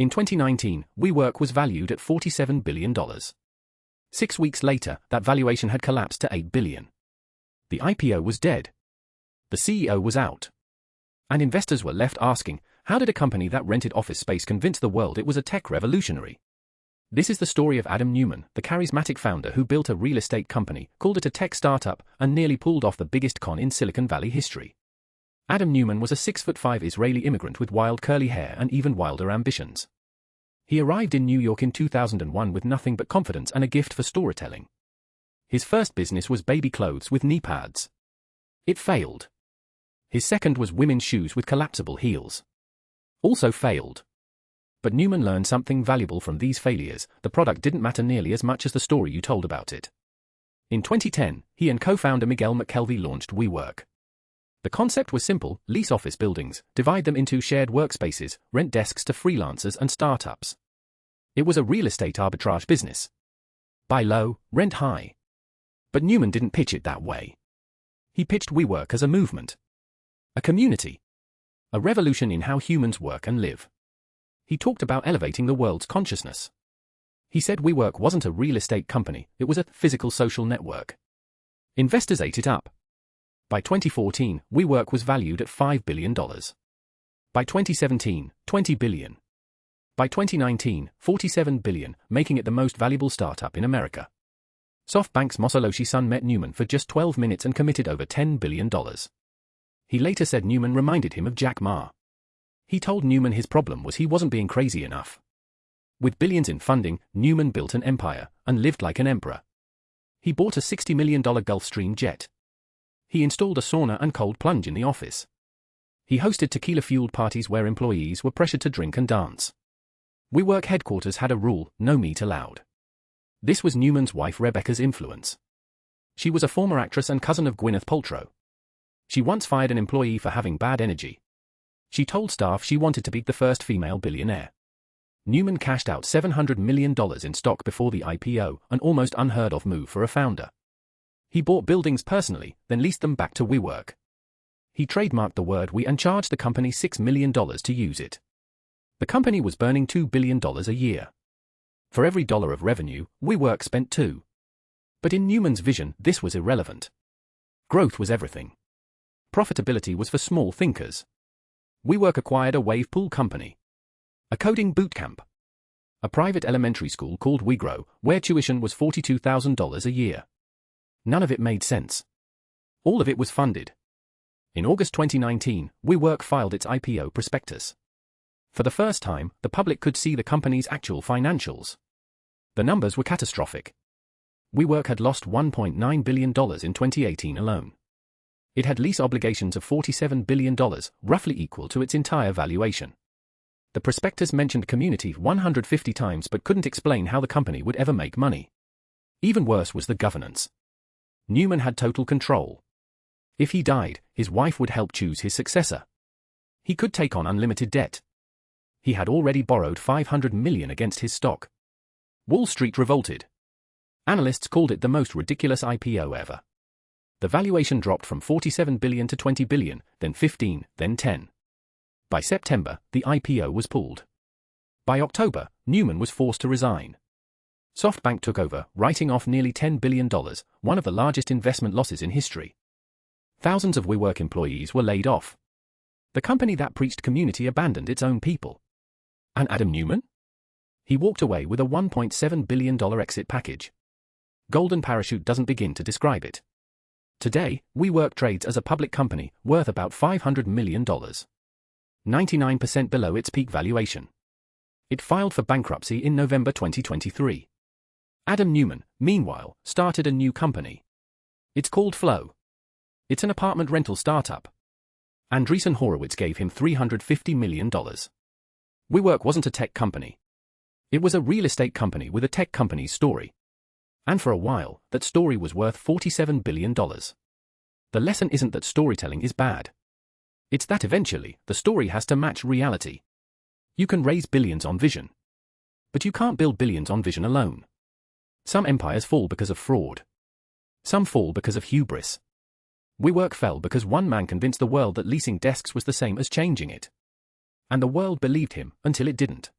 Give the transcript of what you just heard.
In 2019, WeWork was valued at $47 billion. 6 weeks later, that valuation had collapsed to $8 billion. The IPO was dead. The CEO was out. And investors were left asking, how did a company that rented office space convince the world it was a tech revolutionary? This is the story of Adam Neumann, the charismatic founder who built a real estate company, called it a tech startup, and nearly pulled off the biggest con in Silicon Valley history. Adam Neumann was a 6'5" Israeli immigrant with wild curly hair and even wilder ambitions. He arrived in New York in 2001 with nothing but confidence and a gift for storytelling. His first business was baby clothes with knee pads. It failed. His second was women's shoes with collapsible heels. Also failed. But Neumann learned something valuable from these failures. The product didn't matter nearly as much as the story you told about it. In 2010, he and co-founder Miguel McKelvey launched WeWork. The concept was simple: lease office buildings, divide them into shared workspaces, rent desks to freelancers and startups. It was a real estate arbitrage business. Buy low, rent high. But Neumann didn't pitch it that way. He pitched WeWork as a movement. A community. A revolution in how humans work and live. He talked about elevating the world's consciousness. He said WeWork wasn't a real estate company, it was a physical social network. Investors ate it up. By 2014, WeWork was valued at $5 billion. By 2017, $20 billion. By 2019, $47 billion, making it the most valuable startup in America. SoftBank's Mosoloshi Son met Neumann for just 12 minutes and committed over $10 billion. He later said Neumann reminded him of Jack Ma. He told Neumann his problem was he wasn't being crazy enough. With billions in funding, Neumann built an empire and lived like an emperor. He bought a $60 million Gulfstream jet. He installed a sauna and cold plunge in the office. He hosted tequila-fueled parties where employees were pressured to drink and dance. WeWork headquarters had a rule: no meat allowed. This was Neumann's wife Rebecca's influence. She was a former actress and cousin of Gwyneth Paltrow. She once fired an employee for having bad energy. She told staff she wanted to be the first female billionaire. Neumann cashed out $700 million in stock before the IPO, an almost unheard of move for a founder. He bought buildings personally, then leased them back to WeWork. He trademarked the word "we" and charged the company $6 million to use it. The company was burning $2 billion a year. For every dollar of revenue, WeWork spent $2. But in Neumann's vision, this was irrelevant. Growth was everything. Profitability was for small thinkers. WeWork acquired a wave pool company. A coding bootcamp. A private elementary school called WeGrow, where tuition was $42,000 a year. None of it made sense. All of it was funded. In August 2019, WeWork filed its IPO prospectus. For the first time, the public could see the company's actual financials. The numbers were catastrophic. WeWork had lost $1.9 billion in 2018 alone. It had lease obligations of $47 billion, roughly equal to its entire valuation. The prospectus mentioned community 150 times but couldn't explain how the company would ever make money. Even worse was the governance. Neumann had total control. If he died, his wife would help choose his successor. He could take on unlimited debt. He had already borrowed $500 million against his stock. Wall Street revolted. Analysts called it the most ridiculous IPO ever. The valuation dropped from $47 billion to $20 billion, then 15, then 10. By September, the IPO was pulled. By October, Neumann was forced to resign. SoftBank took over, writing off nearly $10 billion, one of the largest investment losses in history. Thousands of WeWork employees were laid off. The company that preached community abandoned its own people. And Adam Neumann? He walked away with a $1.7 billion exit package. Golden parachute doesn't begin to describe it. Today, WeWork trades as a public company, worth about $500 million. 99% below its peak valuation. It filed for bankruptcy in November 2023. Adam Neumann, meanwhile, started a new company. It's called Flow. It's an apartment rental startup. Andreessen Horowitz gave him $350 million. WeWork wasn't a tech company. It was a real estate company with a tech company's story. And for a while, that story was worth $47 billion. The lesson isn't that storytelling is bad. It's that eventually, the story has to match reality. You can raise billions on vision. But you can't build billions on vision alone. Some empires fall because of fraud. Some fall because of hubris. WeWork fell because one man convinced the world that leasing desks was the same as changing it. And the world believed him until it didn't.